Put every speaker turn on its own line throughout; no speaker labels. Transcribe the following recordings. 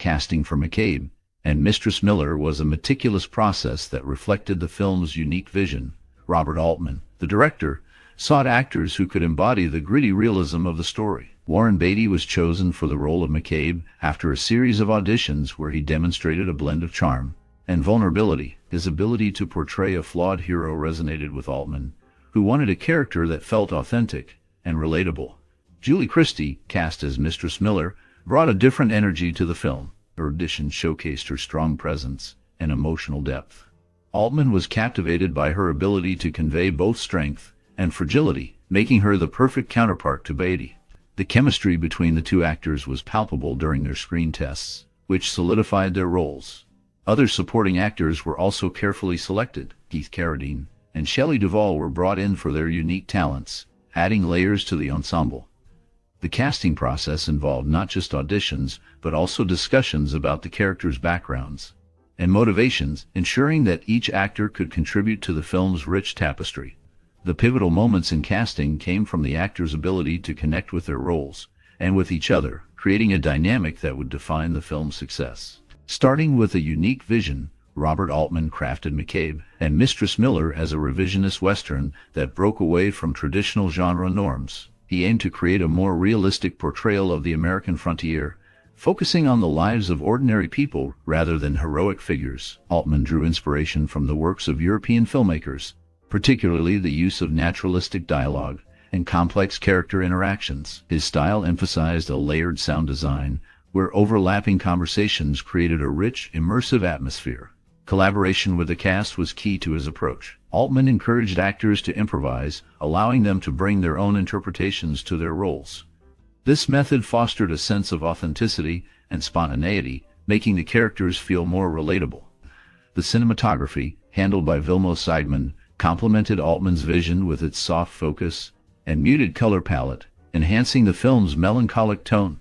Casting for McCabe and Mistress Miller was a meticulous process that reflected the film's unique vision. Robert Altman, the director, sought actors who could embody the gritty realism of the story. Warren Beatty was chosen for the role of McCabe after a series of auditions where he demonstrated a blend of charm and vulnerability. His ability to portray a flawed hero resonated with Altman, who wanted a character that felt authentic and relatable. Julie Christie, cast as Mistress Miller, brought a different energy to the film. Her audition showcased her strong presence and emotional depth. Altman was captivated by her ability to convey both strength and fragility, making her the perfect counterpart to Beatty. The chemistry between the two actors was palpable during their screen tests, which solidified their roles. Other supporting actors were also carefully selected. Carradine and Shelley Duvall were brought in for their unique talents, adding layers to the ensemble. The casting process involved not just auditions, but also discussions about the characters' backgrounds and motivations, ensuring that each actor could contribute to the film's rich tapestry. The pivotal moments in casting came from the actors' ability to connect with their roles and with each other, creating a dynamic that would define the film's success. Starting with a unique vision, Robert Altman crafted McCabe and Mistress Miller as a revisionist Western that broke away from traditional genre norms. He aimed to create a more realistic portrayal of the American frontier, focusing on the lives of ordinary people rather than heroic figures. Altman drew inspiration from the works of European filmmakers, particularly the use of naturalistic dialogue and complex character interactions. His style emphasized a layered sound design, where overlapping conversations created a rich, immersive atmosphere. Collaboration with the cast was key to his approach. Altman encouraged actors to improvise, allowing them to bring their own interpretations to their roles. This method fostered a sense of authenticity and spontaneity, making the characters feel more relatable. The cinematography, handled by Vilmos Seidman, complemented Altman's vision with its soft focus and muted color palette, enhancing the film's melancholic tone.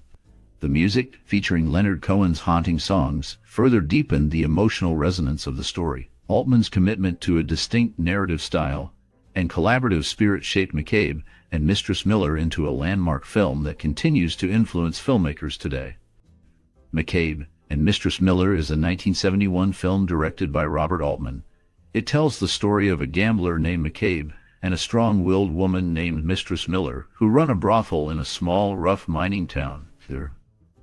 The music, featuring Leonard Cohen's haunting songs, further deepened the emotional resonance of the story. Altman's commitment to a distinct narrative style and collaborative spirit shaped McCabe and Mistress Miller into a landmark film that continues to influence filmmakers today. McCabe and Mistress Miller is a 1971 film directed by Robert Altman. It tells the story of a gambler named McCabe and a strong-willed woman named Mistress Miller who run a brothel in a small, rough mining town.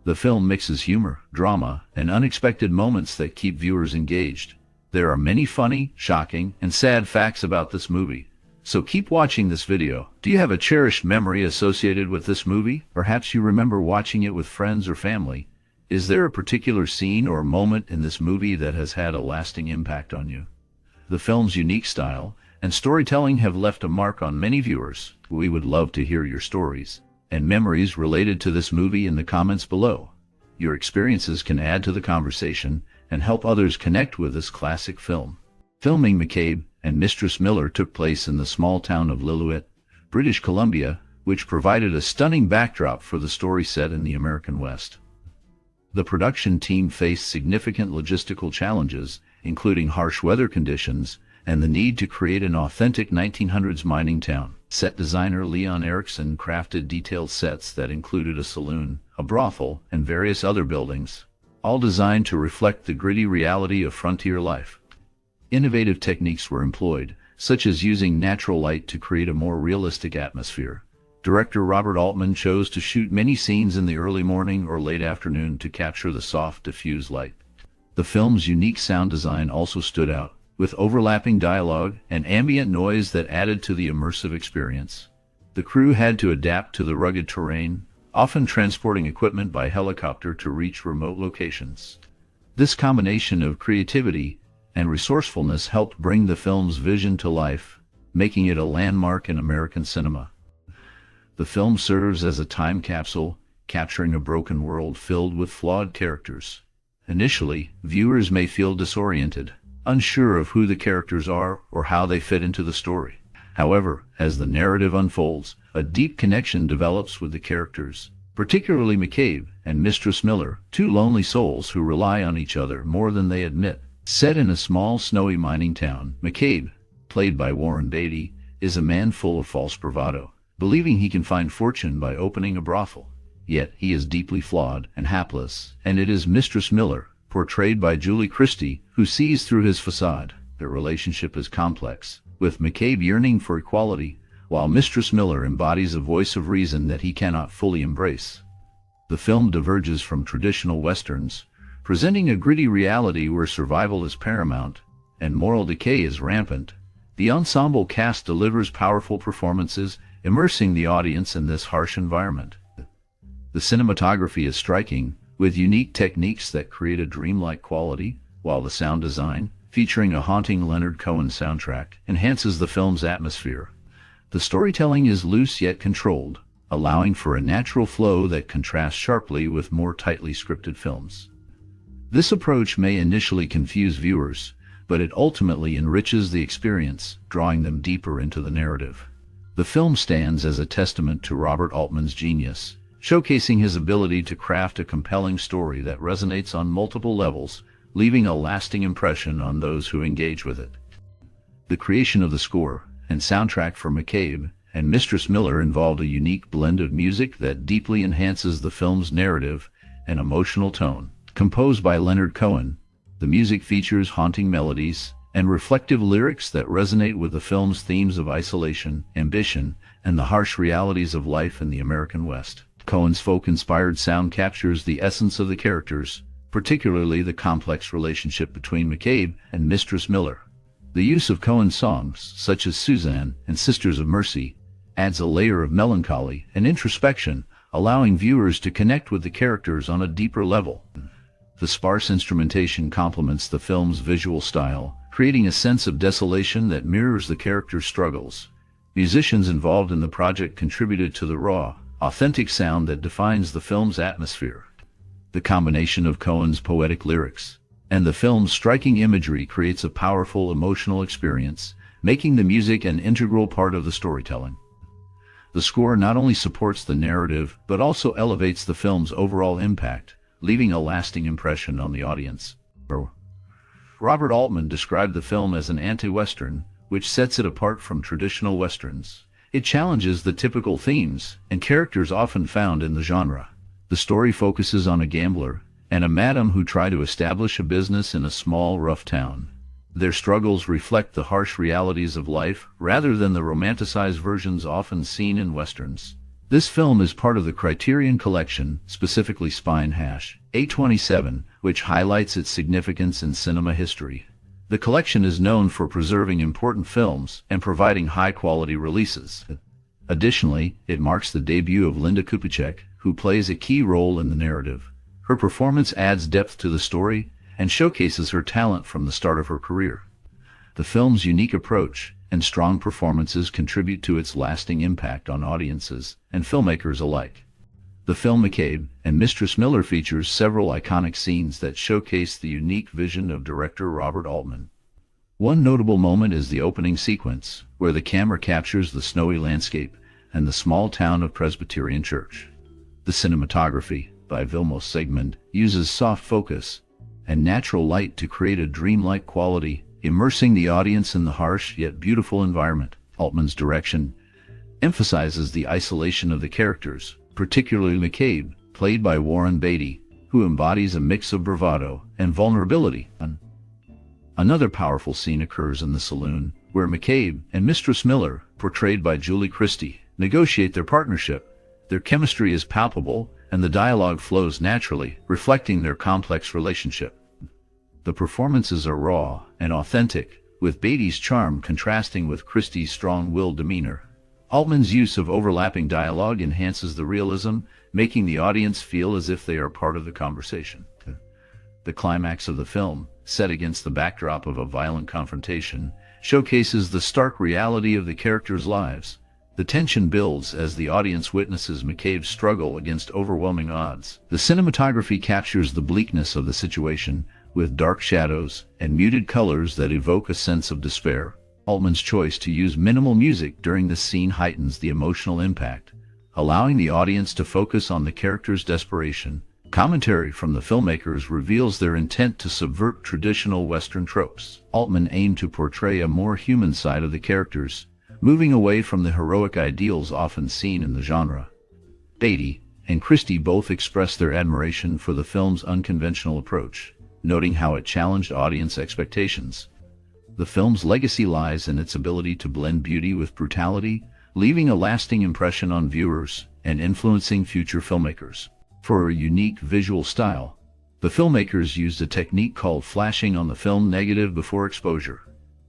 The film mixes humor, drama, and unexpected moments that keep viewers engaged. There are many funny, shocking, and sad facts about this movie, so keep watching this video. Do you have a cherished memory associated with this movie? Perhaps you remember watching it with friends or family. Is there a particular scene or moment in this movie that has had a lasting impact on you? The film's unique style and storytelling have left a mark on many viewers. We would love to hear your stories and memories related to this movie in the comments below. Your experiences can add to the conversation and help others connect with this classic film. Filming McCabe and Mistress Miller took place in the small town of Lillooet, British Columbia, which provided a stunning backdrop for the story set in the American West. The production team faced significant logistical challenges, including harsh weather conditions and the need to create an authentic 1900s mining town. Set designer Leon Erickson crafted detailed sets that included a saloon, a brothel, and various other buildings, all designed to reflect the gritty reality of frontier life. Innovative techniques were employed, such as using natural light to create a more realistic atmosphere. Director Robert Altman chose to shoot many scenes in the early morning or late afternoon to capture the soft, diffuse light. The film's unique sound design also stood out, with overlapping dialogue and ambient noise that added to the immersive experience. The crew had to adapt to the rugged terrain, often transporting equipment by helicopter to reach remote locations. This combination of creativity and resourcefulness helped bring the film's vision to life, making it a landmark in American cinema. The film serves as a time capsule, capturing a broken world filled with flawed characters. Initially, viewers may feel disoriented, unsure of who the characters are or how they fit into the story. However, as the narrative unfolds, a deep connection develops with the characters, particularly McCabe and Mistress Miller, two lonely souls who rely on each other more than they admit. Set in a small, snowy mining town, McCabe, played by Warren Beatty, is a man full of false bravado, believing he can find fortune by opening a brothel. yet he is deeply flawed and hapless, and it is Mistress Miller, portrayed by Christie, who sees through his facade. Their relationship is complex, with McCabe yearning for equality, while Mistress Miller embodies a voice of reason that he cannot fully embrace. The film diverges from traditional westerns, presenting a gritty reality where survival is paramount and moral decay is rampant. The ensemble cast delivers powerful performances, immersing the audience in this harsh environment. The cinematography is striking, with unique techniques that create a dreamlike quality, while the sound design, featuring a haunting Leonard Cohen soundtrack, enhances the film's atmosphere. The storytelling is loose yet controlled, allowing for a natural flow that contrasts sharply with more tightly scripted films. This approach may initially confuse viewers, but it ultimately enriches the experience, drawing them deeper into the narrative. The film stands as a testament to Robert Altman's genius, showcasing his ability to craft a compelling story that resonates on multiple levels, leaving a lasting impression on those who engage with it. The creation of the score and soundtrack for McCabe and Mistress Miller involved a unique blend of music that deeply enhances the film's narrative and emotional tone. Composed by Leonard Cohen, the music features haunting melodies and reflective lyrics that resonate with the film's themes of isolation, ambition, and the harsh realities of life in the American West. Cohen's folk-inspired sound captures the essence of the characters, particularly the complex relationship between McCabe and Mistress Miller. The use of Cohen's songs, such as Suzanne and Sisters of Mercy, adds a layer of melancholy and introspection, allowing viewers to connect with the characters on a deeper level. The sparse instrumentation complements the film's visual style, creating a sense of desolation that mirrors the characters' struggles. Musicians involved in the project contributed to the raw, authentic sound that defines the film's atmosphere. The combination of Cohen's poetic lyrics and the film's striking imagery creates a powerful emotional experience, making the music an integral part of the storytelling. The score not only supports the narrative, but also elevates the film's overall impact, leaving a lasting impression on the audience. Robert Altman described the film as an anti-Western, which sets it apart from traditional Westerns. It challenges the typical themes and characters often found in the genre. The story focuses on a gambler and a madam who try to establish a business in a small, rough town. Their struggles reflect the harsh realities of life rather than the romanticized versions often seen in Westerns. This film is part of the Criterion Collection, specifically Spine A27, which highlights its significance in cinema history. The collection is known for preserving important films and providing high-quality releases. Additionally, it marks the debut of Linda Kupacek, who plays a key role in the narrative. Her performance adds depth to the story and showcases her talent from the start of her career. The film's unique approach and strong performances contribute to its lasting impact on audiences and filmmakers alike. The film McCabe and Mistress Miller features several iconic scenes that showcase the unique vision of director Robert Altman. One notable moment is the opening sequence, where the camera captures the snowy landscape and the small town of Presbyterian Church. The cinematography, by Vilmos Sigmund, uses soft focus and natural light to create a dreamlike quality, immersing the audience in the harsh yet beautiful environment. Altman's direction emphasizes the isolation of the characters, particularly McCabe, played by Warren Beatty, who embodies a mix of bravado and vulnerability. Another powerful scene occurs in the saloon, where McCabe and Mistress Miller, portrayed by Christie, negotiate their partnership. Their chemistry is palpable, and the dialogue flows naturally, reflecting their complex relationship. The performances are raw and authentic, with Beatty's charm contrasting with Christie's strong-willed demeanor. Altman's use of overlapping dialogue enhances the realism, making the audience feel as if they are part of the conversation. The climax of the film, set against the backdrop of a violent confrontation, showcases the stark reality of the characters' lives. The tension builds as the audience witnesses McCabe's struggle against overwhelming odds. The cinematography captures the bleakness of the situation, with dark shadows and muted colors that evoke a sense of despair. Altman's choice to use minimal music during the scene heightens the emotional impact, allowing the audience to focus on the characters' desperation. Commentary from the filmmakers reveals their intent to subvert traditional Western tropes. Altman aimed to portray a more human side of the characters, moving away from the heroic ideals often seen in the genre. Beatty, and Christie both expressed their admiration for the film's unconventional approach, noting how it challenged audience expectations. The film's legacy lies in its ability to blend beauty with brutality, leaving a lasting impression on viewers and influencing future filmmakers. For a unique visual style, the filmmakers used a technique called flashing on the film negative before exposure.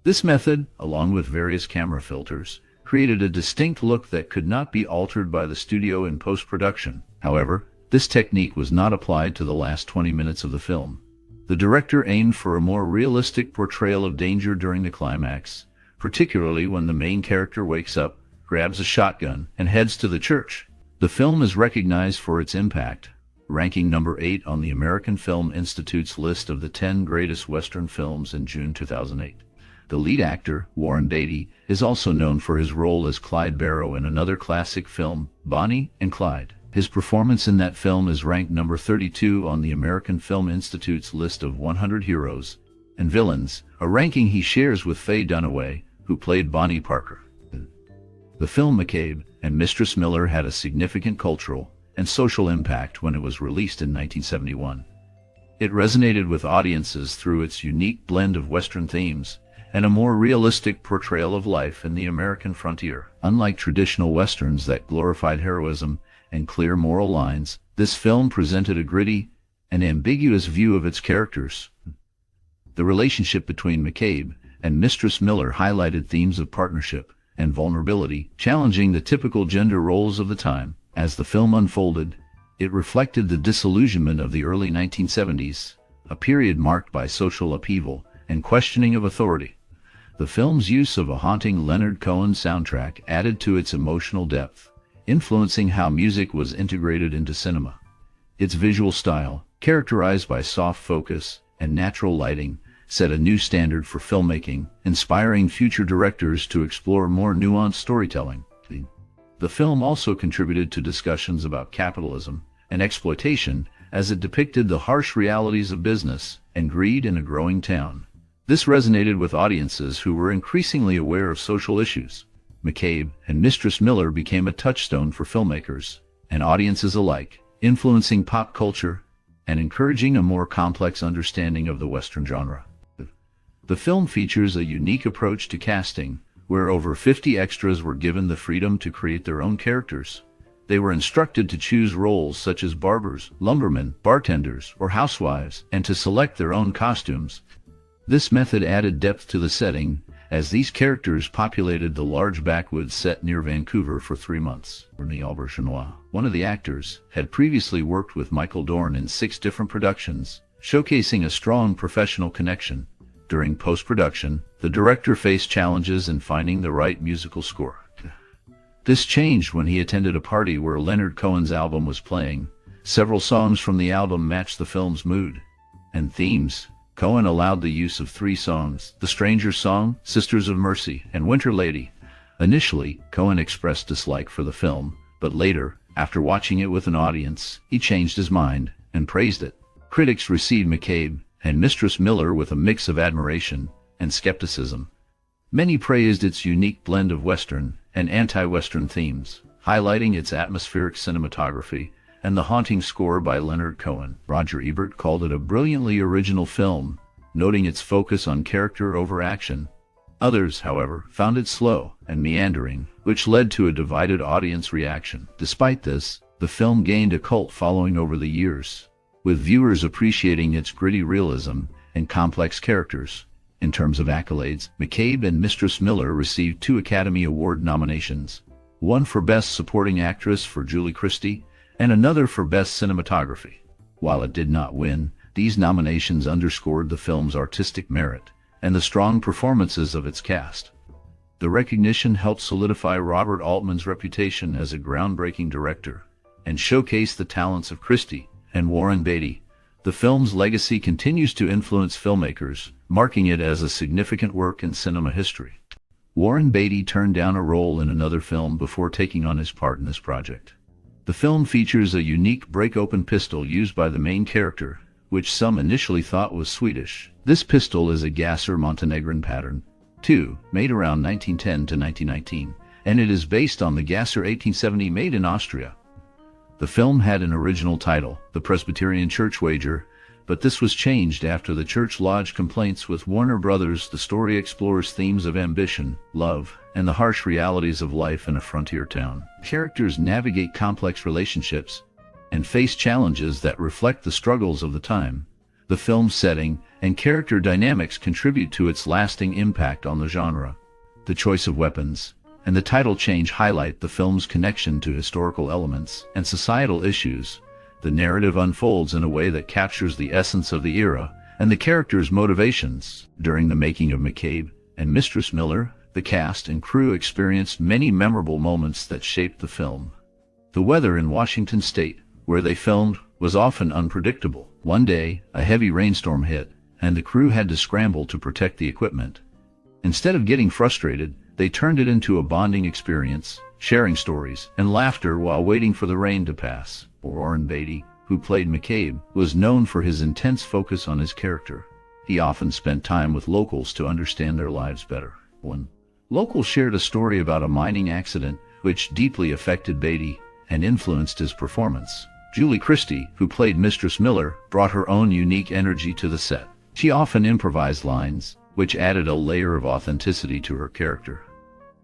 This method, along with various camera filters, created a distinct look that could not be altered by the studio in post-production. However, this technique was not applied to the last 20 minutes of the film. The director aimed for a more realistic portrayal of danger during the climax, particularly when the main character wakes up, grabs a shotgun, and heads to the church. The film is recognized for its impact, ranking number 8 on the American Film Institute's list of the 10 greatest Western films in June 2008. The lead actor, Warren Beatty, is also known for his role as Clyde Barrow in another classic film, Bonnie and Clyde. His performance in that film is ranked number 32 on the American Film Institute's list of 100 heroes and villains, a ranking he shares with Faye Dunaway, who played Bonnie Parker. The film McCabe and Mistress Miller had a significant cultural and social impact when it was released in 1971. It resonated with audiences through its unique blend of Western themes and a more realistic portrayal of life in the American frontier. Unlike traditional Westerns that glorified heroism and clear moral lines, this film presented a gritty and ambiguous view of its characters. The relationship between McCabe and Mistress Miller highlighted themes of partnership and vulnerability, challenging the typical gender roles of the time. As the film unfolded, it reflected the disillusionment of the early 1970s, a period marked by social upheaval and questioning of authority. The film's use of a haunting Leonard Cohen soundtrack added to its emotional depth, influencing how music was integrated into cinema. Its visual style, characterized by soft focus and natural lighting, set a new standard for filmmaking, inspiring future directors to explore more nuanced storytelling. The film also contributed to discussions about capitalism and exploitation as it depicted the harsh realities of business and greed in a growing town. This resonated with audiences who were increasingly aware of social issues. McCabe and Mistress Miller became a touchstone for filmmakers and audiences alike, influencing pop culture and encouraging a more complex understanding of the Western genre. The film features a unique approach to casting, where over 50 extras were given the freedom to create their own characters. They were instructed to choose roles such as barbers, lumbermen, bartenders, or housewives, and to select their own costumes. This method added depth to the setting, as these characters populated the large backwoods set near Vancouver for 3 months. Rene Auberjonois, one of the actors, had previously worked with Michael Dorn in 6 different productions, showcasing a strong professional connection. During post-production, the director faced challenges in finding the right musical score. This changed when he attended a party where Leonard Cohen's album was playing. Several songs from the album matched the film's mood and themes. Cohen allowed the use of 3 songs: The Stranger's Song, Sisters of Mercy, and Winter Lady. Initially, Cohen expressed dislike for the film, but later, after watching it with an audience, he changed his mind and praised it. Critics received McCabe and Mistress Miller with a mix of admiration and skepticism. Many praised its unique blend of Western and anti-Western themes, highlighting its atmospheric cinematography and the haunting score by Leonard Cohen. Roger Ebert called it a brilliantly original film, noting its focus on character over action. Others, however, found it slow and meandering, which led to a divided audience reaction. Despite this, the film gained a cult following over the years, with viewers appreciating its gritty realism and complex characters. In terms of accolades, McCabe and Mistress Miller received 2 Academy Award nominations, one for Best Supporting Actress for Julie Christie, and another for Best Cinematography. While it did not win, these nominations underscored the film's artistic merit and the strong performances of its cast. The recognition helped solidify Robert Altman's reputation as a groundbreaking director and showcase the talents of Christie and Warren Beatty. The film's legacy continues to influence filmmakers, marking it as a significant work in cinema history. Warren Beatty turned down a role in another film before taking on his part in this project. The film features a unique break-open pistol used by the main character, which some initially thought was Swedish. This pistol is a Gasser Montenegrin pattern, too, made around 1910 to 1919, and it is based on the Gasser 1870 made in Austria. The film had an original title, The Presbyterian Church Wager, but this was changed after the church lodged complaints with Warner Brothers. The story explores themes of ambition, love, and the harsh realities of life in a frontier town. Characters navigate complex relationships and face challenges that reflect the struggles of the time. The film's setting and character dynamics contribute to its lasting impact on the genre. The choice of weapons and the title change highlight the film's connection to historical elements and societal issues. The narrative unfolds in a way that captures the essence of the era and the characters' motivations. During the making of McCabe and Mistress Miller, the cast and crew experienced many memorable moments that shaped the film. The weather in Washington State, where they filmed, was often unpredictable. One day, a heavy rainstorm hit, and the crew had to scramble to protect the equipment. Instead of getting frustrated, they turned it into a bonding experience, sharing stories and laughter while waiting for the rain to pass. Warren Beatty, who played McCabe, was known for his intense focus on his character. He often spent time with locals to understand their lives better. One local shared a story about a mining accident which deeply affected Beatty and influenced his performance. Julie Christie, who played Mistress Miller, brought her own unique energy to the set. She often improvised lines, which added a layer of authenticity to her character.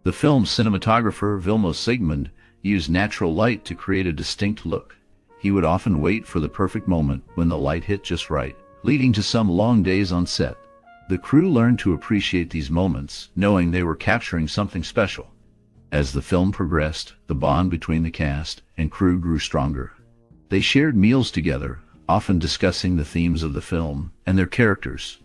The film's cinematographer, Vilmos Zsigmond, used natural light to create a distinct look. He would often wait for the perfect moment when the light hit just right, leading to some long days on set. The crew learned to appreciate these moments, knowing they were capturing something special. As the film progressed, the bond between the cast and crew grew stronger. They shared meals together, often discussing the themes of the film and their characters.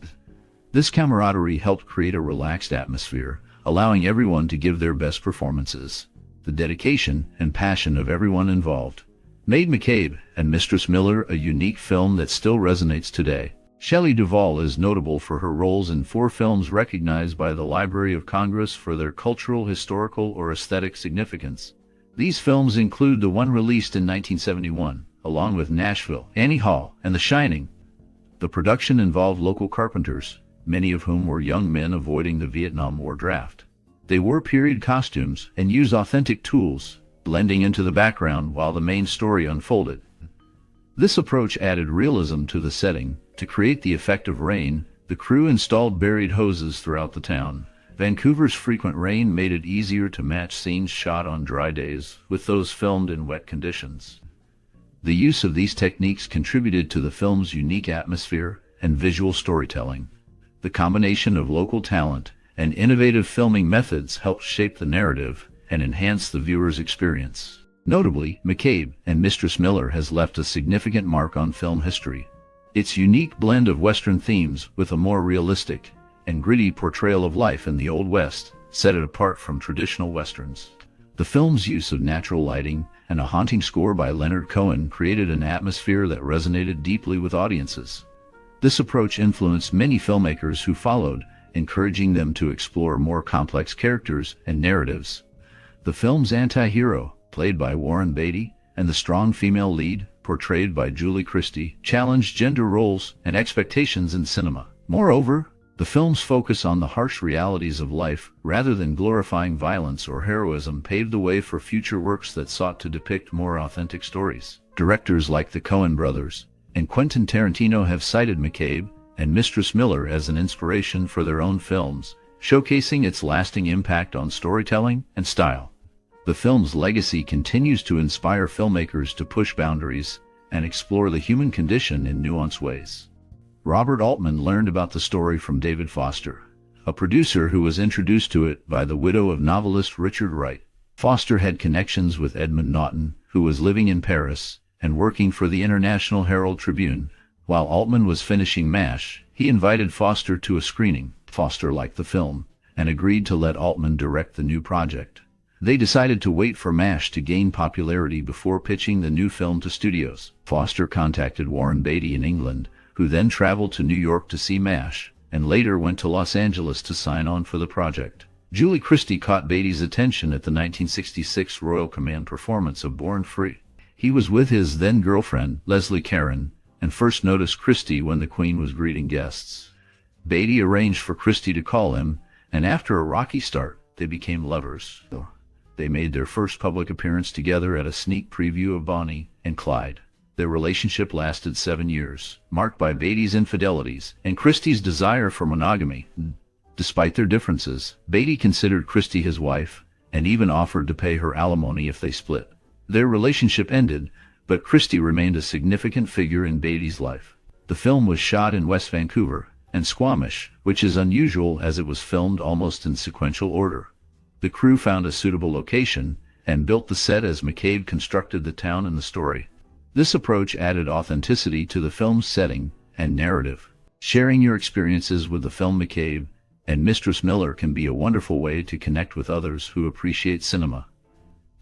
This camaraderie helped create a relaxed atmosphere, allowing everyone to give their best performances. The dedication and passion of everyone involved made McCabe and Mistress Miller a unique film that still resonates today. Shelley Duvall is notable for her roles in 4 films recognized by the Library of Congress for their cultural, historical, or aesthetic significance. These films include the one released in 1971, along with Nashville, Annie Hall, and The Shining. The production involved local carpenters, many of whom were young men avoiding the Vietnam War draft. They wore period costumes and used authentic tools, blending into the background while the main story unfolded. This approach added realism to the setting. To create the effect of rain, the crew installed buried hoses throughout the town. Vancouver's frequent rain made it easier to match scenes shot on dry days with those filmed in wet conditions. The use of these techniques contributed to the film's unique atmosphere and visual storytelling. The combination of local talent and innovative filming methods helped shape the narrative and enhance the viewer's experience. Notably, McCabe and Mistress Miller has left a significant mark on film history. Its unique blend of Western themes with a more realistic and gritty portrayal of life in the Old West set it apart from traditional Westerns. The film's use of natural lighting and a haunting score by Leonard Cohen created an atmosphere that resonated deeply with audiences. This approach influenced many filmmakers who followed, encouraging them to explore more complex characters and narratives. The film's anti-hero, played by Warren Beatty, and the strong female lead, portrayed by Julie Christie, challenged gender roles and expectations in cinema. Moreover, the film's focus on the harsh realities of life, rather than glorifying violence or heroism, paved the way for future works that sought to depict more authentic stories. Directors like the Coen brothers and Quentin Tarantino have cited McCabe and Mistress Miller as an inspiration for their own films, showcasing its lasting impact on storytelling and style. The film's legacy continues to inspire filmmakers to push boundaries and explore the human condition in nuanced ways. Robert Altman learned about the story from David Foster, a producer who was introduced to it by the widow of novelist Richard Wright. Foster had connections with Edmund Naughton, who was living in Paris and working for the International Herald Tribune. While Altman was finishing MASH, he invited Foster to a screening. Foster liked the film and agreed to let Altman direct the new project. They decided to wait for MASH to gain popularity before pitching the new film to studios. Foster contacted Warren Beatty in England, who then traveled to New York to see MASH, and later went to Los Angeles to sign on for the project. Julie Christie caught Beatty's attention at the 1966 Royal Command performance of Born Free. He was with his then-girlfriend, Leslie Caron, and first noticed Christie when the Queen was greeting guests. Beatty arranged for Christie to call him, and after a rocky start, they became lovers. They made their first public appearance together at a sneak preview of Bonnie and Clyde. Their relationship lasted 7 years, marked by Beatty's infidelities and Christie's desire for monogamy. Despite their differences, Beatty considered Christie his wife and even offered to pay her alimony if they split. Their relationship ended, but Christie remained a significant figure in Beatty's life. The film was shot in West Vancouver and Squamish, which is unusual as it was filmed almost in sequential order. The crew found a suitable location and built the set as McCabe constructed the town and the story. This approach added authenticity to the film's setting and narrative. Sharing your experiences with the film McCabe and Mistress Miller can be a wonderful way to connect with others who appreciate cinema.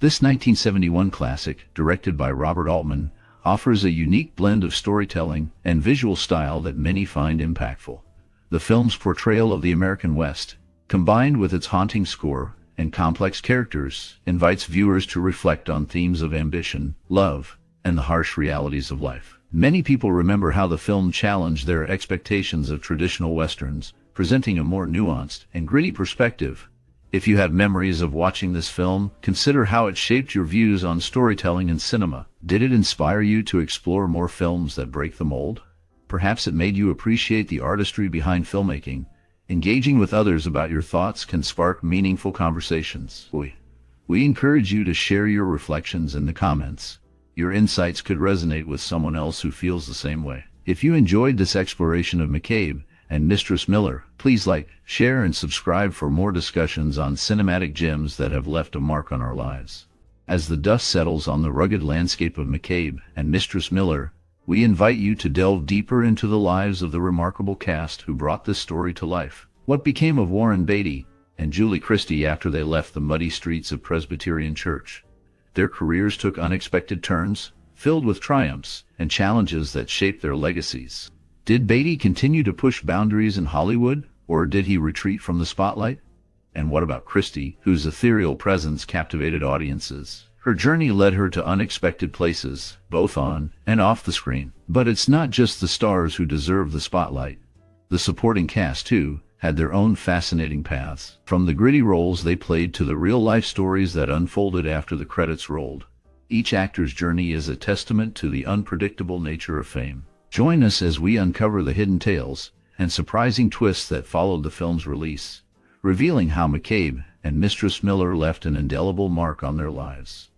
This 1971 classic, directed by Robert Altman, offers a unique blend of storytelling and visual style that many find impactful. The film's portrayal of the American West, combined with its haunting score and complex characters, invites viewers to reflect on themes of ambition, love, and the harsh realities of life. Many people remember how the film challenged their expectations of traditional Westerns, presenting a more nuanced and gritty perspective. If you have memories of watching this film, consider how it shaped your views on storytelling and cinema. Did it inspire you to explore more films that break the mold? Perhaps it made you appreciate the artistry behind filmmaking. Engaging with others about your thoughts can spark meaningful conversations. We encourage you to share your reflections in the comments. Your insights could resonate with someone else who feels the same way. If you enjoyed this exploration of McCabe and Mistress Miller, please like, share, and subscribe for more discussions on cinematic gems that have left a mark on our lives. As the dust settles on the rugged landscape of McCabe and Mistress Miller, we invite you to delve deeper into the lives of the remarkable cast who brought this story to life. What became of Warren Beatty and Julie Christie after they left the muddy streets of Presbyterian Church? Their careers took unexpected turns, filled with triumphs and challenges that shaped their legacies. Did Beatty continue to push boundaries in Hollywood, or did he retreat from the spotlight? And what about Christie, whose ethereal presence captivated audiences? Her journey led her to unexpected places, both on and off the screen. But it's not just the stars who deserve the spotlight. The supporting cast, too, had their own fascinating paths, from the gritty roles they played to the real-life stories that unfolded after the credits rolled. Each actor's journey is a testament to the unpredictable nature of fame. Join us as we uncover the hidden tales and surprising twists that followed the film's release, revealing how McCabe and Mistress Miller left an indelible mark on their lives.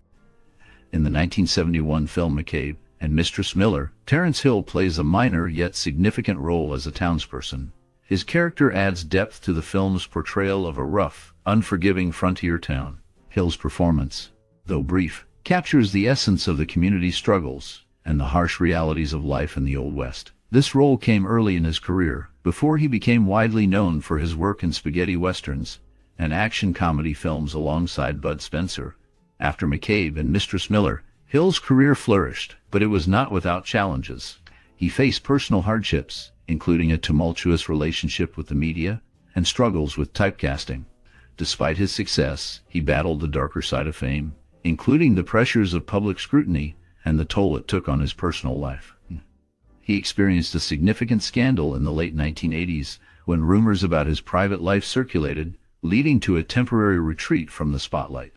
In the 1971 film McCabe and Mistress Miller, Terence Hill plays a minor yet significant role as a townsperson. His character adds depth to the film's portrayal of a rough, unforgiving frontier town. Hill's performance, though brief, captures the essence of the community's struggles and the harsh realities of life in the Old West. This role came early in his career, before he became widely known for his work in spaghetti westerns and action comedy films alongside Bud Spencer. After McCabe and Mistress Miller, Hill's career flourished, but it was not without challenges. He faced personal hardships, including a tumultuous relationship with the media and struggles with typecasting. Despite his success, he battled the darker side of fame, including the pressures of public scrutiny and the toll it took on his personal life. He experienced a significant scandal in the late 1980s when rumors about his private life circulated, leading to a temporary retreat from the spotlight.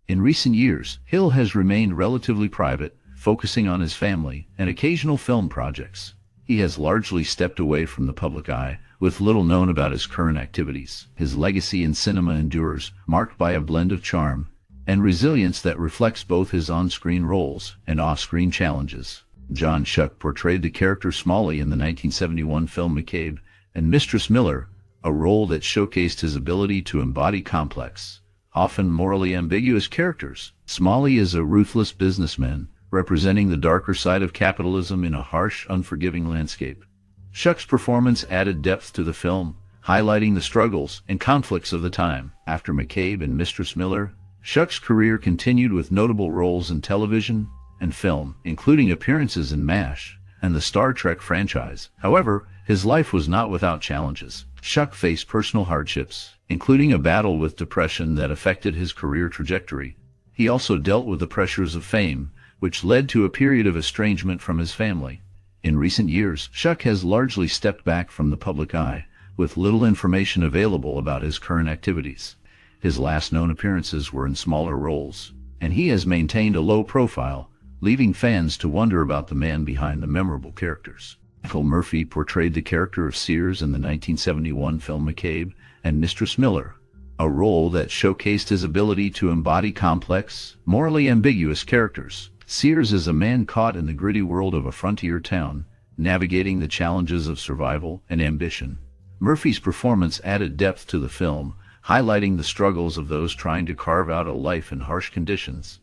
In recent years, Hill has remained relatively private, focusing on his family and occasional film projects. He has largely stepped away from the public eye, with little known about his current activities. His legacy in cinema endures, marked by a blend of charm and resilience that reflects both his on-screen roles and off-screen challenges. John Schuck portrayed the character Smalley in the 1971 film McCabe and Mistress Miller, a role that showcased his ability to embody complex, often morally ambiguous characters. Smalley is a ruthless businessman, representing the darker side of capitalism in a harsh, unforgiving landscape. Schuck's performance added depth to the film, highlighting the struggles and conflicts of the time. After McCabe and Mistress Miller, Schuck's career continued with notable roles in television and film, including appearances in MASH and the Star Trek franchise. However, his life was not without challenges. Schuck faced personal hardships, including a battle with depression that affected his career trajectory. He also dealt with the pressures of fame, which led to a period of estrangement from his family. In recent years, Schuck has largely stepped back from the public eye, with little information available about his current activities. His last known appearances were in smaller roles, and he has maintained a low profile, leaving fans to wonder about the man behind the memorable characters. Michael Murphy portrayed the character of Sears in the 1971 film McCabe and Mistress Miller, a role that showcased his ability to embody complex, morally ambiguous characters. Sears is a man caught in the gritty world of a frontier town, navigating the challenges of survival and ambition. Murphy's performance added depth to the film, highlighting the struggles of those trying to carve out a life in harsh conditions.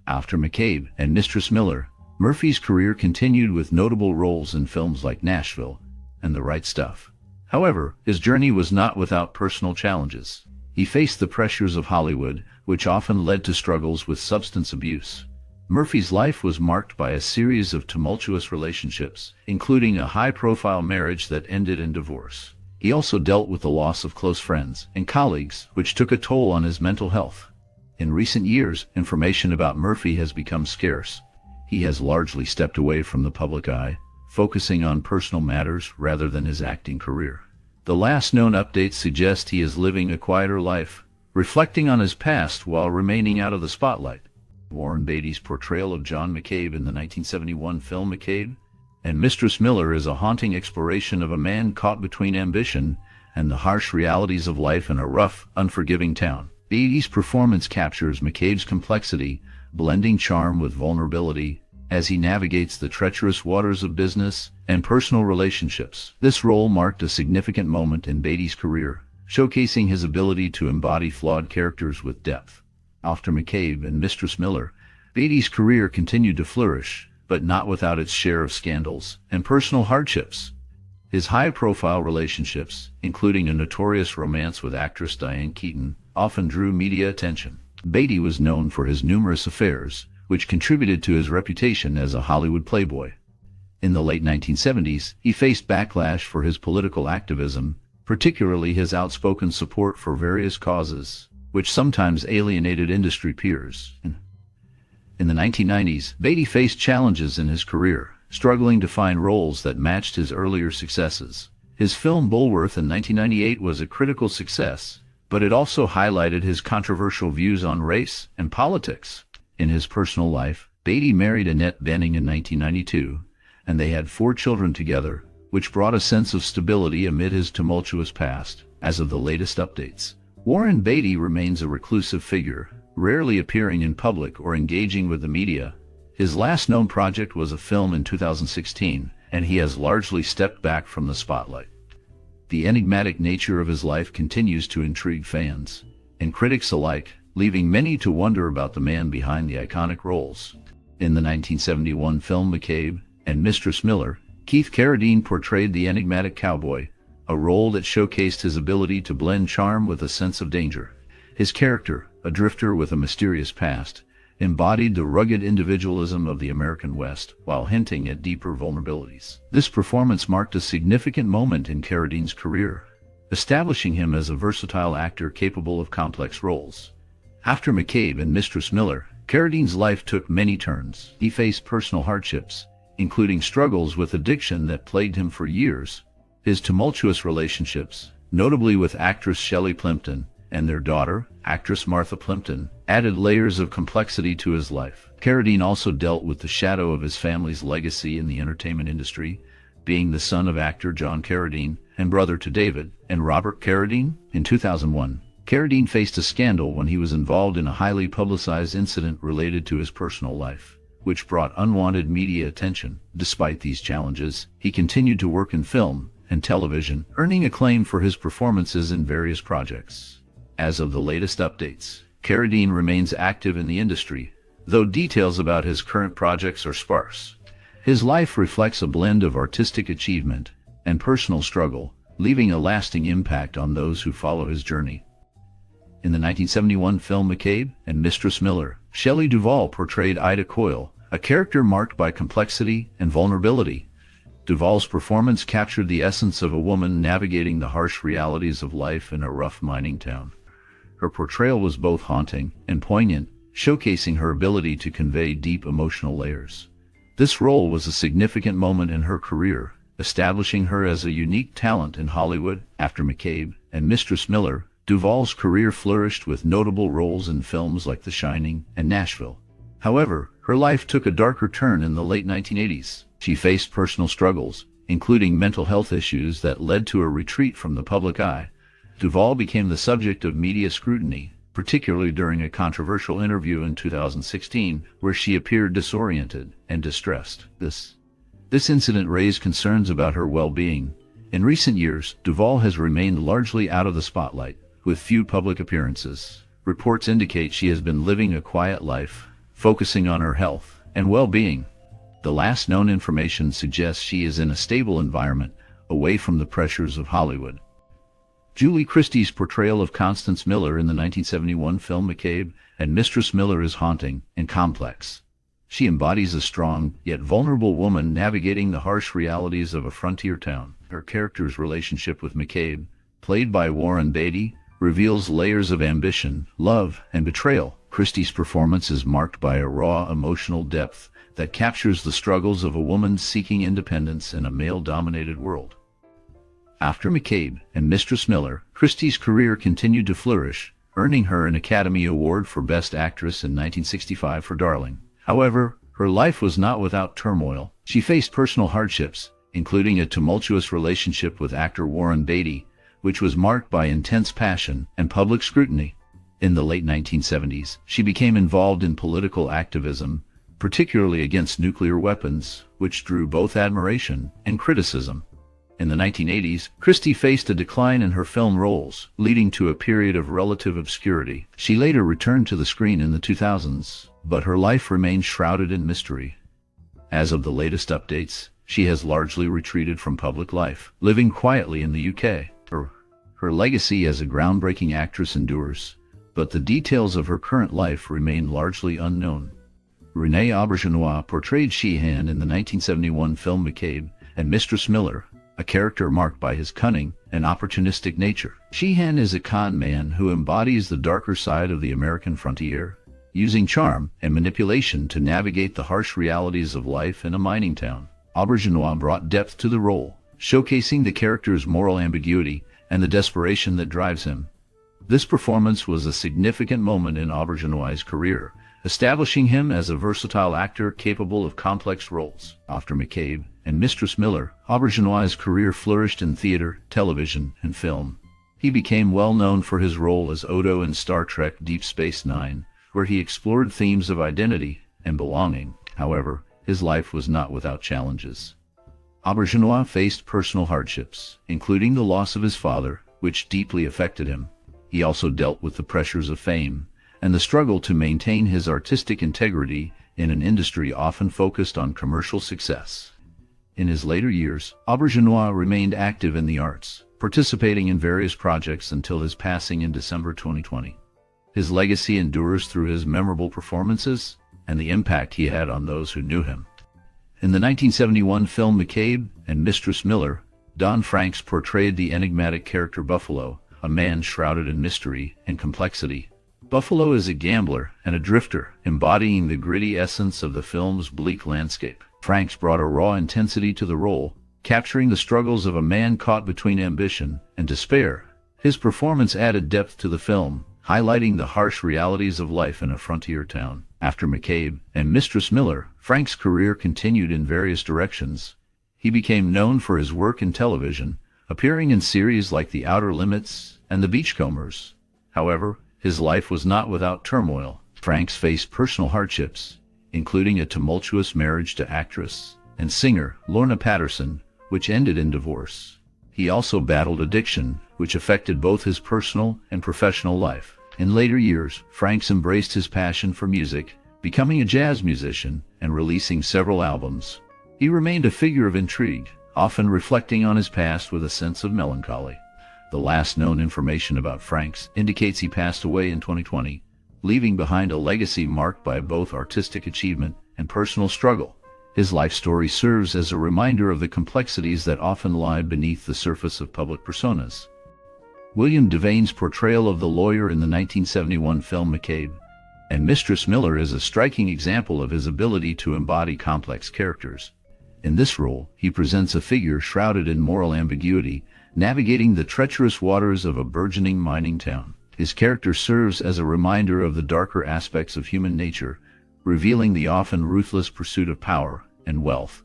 After McCabe and Mistress Miller, Murphy's career continued with notable roles in films like Nashville and The Right Stuff. However, his journey was not without personal challenges. He faced the pressures of Hollywood, which often led to struggles with substance abuse. Murphy's life was marked by a series of tumultuous relationships, including a high-profile marriage that ended in divorce. He also dealt with the loss of close friends and colleagues, which took a toll on his mental health. In recent years, information about Murphy has become scarce. He has largely stepped away from the public eye, focusing on personal matters rather than his acting career. The last known updates suggest he is living a quieter life, reflecting on his past while remaining out of the spotlight. Warren Beatty's portrayal of John McCabe in the 1971 film McCabe and Mistress Miller is a haunting exploration of a man caught between ambition and the harsh realities of life in a rough, unforgiving town. Beatty's performance captures McCabe's complexity, blending charm with vulnerability, as he navigates the treacherous waters of business and personal relationships. This role marked a significant moment in Beatty's career, showcasing his ability to embody flawed characters with depth. After McCabe and Mistress Miller, Beatty's career continued to flourish, but not without its share of scandals and personal hardships. His high-profile relationships, including a notorious romance with actress Diane Keaton, often drew media attention. Beatty was known for his numerous affairs, which contributed to his reputation as a Hollywood playboy. In the late 1970s, he faced backlash for his political activism, particularly his outspoken support for various causes, which sometimes alienated industry peers. In the 1990s, Beatty faced challenges in his career, struggling to find roles that matched his earlier successes. His film Bulworth in 1998 was a critical success, but it also highlighted his controversial views on race and politics. In his personal life, Beatty married Annette Bening in 1992, and they had 4 children together, which brought a sense of stability amid his tumultuous past. As of the latest updates, Warren Beatty remains a reclusive figure, rarely appearing in public or engaging with the media. His last known project was a film in 2016, and he has largely stepped back from the spotlight. The enigmatic nature of his life continues to intrigue fans and critics alike, leaving many to wonder about the man behind the iconic roles. In the 1971 film McCabe and Mistress Miller, Keith Carradine portrayed the enigmatic cowboy, a role that showcased his ability to blend charm with a sense of danger. His character, a drifter with a mysterious past, embodied the rugged individualism of the American West while hinting at deeper vulnerabilities. This performance marked a significant moment in Carradine's career, establishing him as a versatile actor capable of complex roles. After McCabe and Mistress Miller, Carradine's life took many turns. He faced personal hardships, including struggles with addiction that plagued him for years. His tumultuous relationships, notably with actress Shelley Plimpton and their daughter, actress Martha Plimpton, added layers of complexity to his life. Carradine also dealt with the shadow of his family's legacy in the entertainment industry, being the son of actor John Carradine and brother to David and Robert Carradine. In 2001, Carradine faced a scandal when he was involved in a highly publicized incident related to his personal life, which brought unwanted media attention. Despite these challenges, he continued to work in film and television, earning acclaim for his performances in various projects. As of the latest updates, Carradine remains active in the industry, though details about his current projects are sparse. His life reflects a blend of artistic achievement and personal struggle, leaving a lasting impact on those who follow his journey. In the 1971 film McCabe and Mistress Miller, Shelley Duvall portrayed Ida Coyle, a character marked by complexity and vulnerability. Duvall's performance captured the essence of a woman navigating the harsh realities of life in a rough mining town. Her portrayal was both haunting and poignant, showcasing her ability to convey deep emotional layers. This role was a significant moment in her career, establishing her as a unique talent in Hollywood. After McCabe and Mistress Miller, Duvall's career flourished with notable roles in films like The Shining and Nashville. However, her life took a darker turn in the late 1980s. She faced personal struggles, including mental health issues that led to a retreat from the public eye. Duvall became the subject of media scrutiny, particularly during a controversial interview in 2016 where she appeared disoriented and distressed. This incident raised concerns about her well-being. In recent years, Duvall has remained largely out of the spotlight, with few public appearances. Reports indicate she has been living a quiet life, focusing on her health and well-being. The last known information suggests she is in a stable environment, away from the pressures of Hollywood. Julie Christie's portrayal of Constance Miller in the 1971 film McCabe and Mistress Miller is haunting and complex. She embodies a strong, yet vulnerable woman navigating the harsh realities of a frontier town. Her character's relationship with McCabe, played by Warren Beatty, reveals layers of ambition, love, and betrayal. Christie's performance is marked by a raw emotional depth that captures the struggles of a woman seeking independence in a male-dominated world. After McCabe and Mistress Miller, Christie's career continued to flourish, earning her an Academy Award for Best Actress in 1965 for Darling. However, her life was not without turmoil. She faced personal hardships, including a tumultuous relationship with actor Warren Beatty, which was marked by intense passion and public scrutiny. In the late 1970s, she became involved in political activism, particularly against nuclear weapons, which drew both admiration and criticism. In the 1980s, Christie faced a decline in her film roles, leading to a period of relative obscurity. She later returned to the screen in the 2000s, but her life remained shrouded in mystery. As of the latest updates, she has largely retreated from public life, living quietly in the UK. Her legacy as a groundbreaking actress endures, but the details of her current life remain largely unknown. Rene Auberjonois portrayed Sheehan in the 1971 film McCabe and Mistress Miller, a character marked by his cunning and opportunistic nature. Sheehan is a con man who embodies the darker side of the American frontier, using charm and manipulation to navigate the harsh realities of life in a mining town. Auberjonois brought depth to the role, showcasing the character's moral ambiguity and the desperation that drives him. This performance was a significant moment in Auberjonois' career, establishing him as a versatile actor capable of complex roles. After McCabe and Mistress Miller, Auberjonois' career flourished in theater, television, and film. He became well known for his role as Odo in Star Trek Deep Space Nine, where he explored themes of identity and belonging. However, his life was not without challenges. Auberjonois faced personal hardships, including the loss of his father, which deeply affected him. He also dealt with the pressures of fame and the struggle to maintain his artistic integrity in an industry often focused on commercial success. In his later years, Auberjonois remained active in the arts, participating in various projects until his passing in December 2020. His legacy endures through his memorable performances and the impact he had on those who knew him. In the 1971 film McCabe and Mistress Miller, Don Franks portrayed the enigmatic character Buffalo, a man shrouded in mystery and complexity. Buffalo is a gambler and a drifter, embodying the gritty essence of the film's bleak landscape. Franks brought a raw intensity to the role, capturing the struggles of a man caught between ambition and despair. His performance added depth to the film, highlighting the harsh realities of life in a frontier town. After McCabe and Mistress Miller, Frank's career continued in various directions. He became known for his work in television, appearing in series like The Outer Limits and The Beachcombers. However, his life was not without turmoil. Franks faced personal hardships, including a tumultuous marriage to actress and singer Lorna Patterson, which ended in divorce. He also battled addiction, which affected both his personal and professional life. In later years, Franks embraced his passion for music, becoming a jazz musician and releasing several albums. He remained a figure of intrigue, often reflecting on his past with a sense of melancholy. The last known information about Franks indicates he passed away in 2020, leaving behind a legacy marked by both artistic achievement and personal struggle. His life story serves as a reminder of the complexities that often lie beneath the surface of public personas. William Devane's portrayal of the lawyer in the 1971 film McCabe and Mistress Miller is a striking example of his ability to embody complex characters. In this role, he presents a figure shrouded in moral ambiguity, navigating the treacherous waters of a burgeoning mining town. His character serves as a reminder of the darker aspects of human nature, revealing the often ruthless pursuit of power and wealth.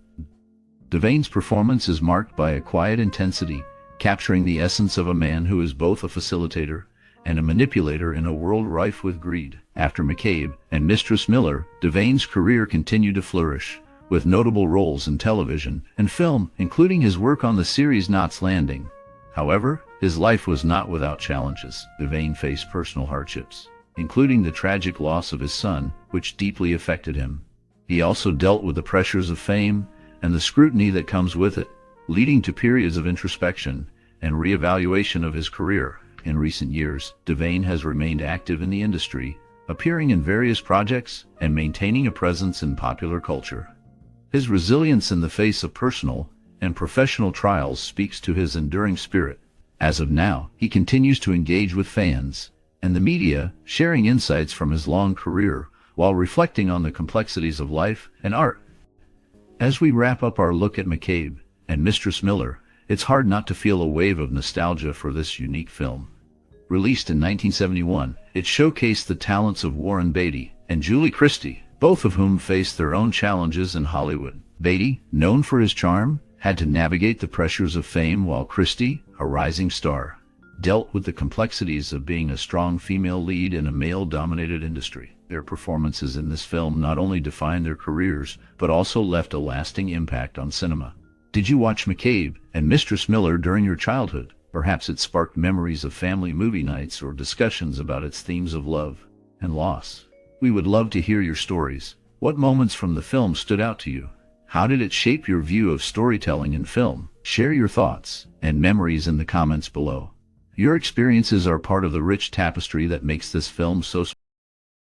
Devane's performance is marked by a quiet intensity, capturing the essence of a man who is both a facilitator and a manipulator in a world rife with greed. After McCabe and Mistress Miller, Devane's career continued to flourish, with notable roles in television and film, including his work on the series Knots Landing. However, his life was not without challenges. Devane faced personal hardships, including the tragic loss of his son, which deeply affected him. He also dealt with the pressures of fame and the scrutiny that comes with it, leading to periods of introspection and reevaluation of his career. In recent years, Devane has remained active in the industry, appearing in various projects and maintaining a presence in popular culture. His resilience in the face of personal and professional trials speaks to his enduring spirit. As of now, he continues to engage with fans and the media, sharing insights from his long career while reflecting on the complexities of life and art. As we wrap up our look at McCabe and Mistress Miller, it's hard not to feel a wave of nostalgia for this unique film. Released in 1971, it showcased the talents of Warren Beatty and Julie Christie, both of whom faced their own challenges in Hollywood. Beatty, known for his charm, had to navigate the pressures of fame, while Christie, a rising star, dealt with the complexities of being a strong female lead in a male-dominated industry. Their performances in this film not only defined their careers, but also left a lasting impact on cinema. Did you watch McCabe and Mistress Miller during your childhood? Perhaps it sparked memories of family movie nights or discussions about its themes of love and loss. We would love to hear your stories. What moments from the film stood out to you? How did it shape your view of storytelling in film? Share your thoughts and memories in the comments below. Your experiences are part of the rich tapestry that makes this film so special.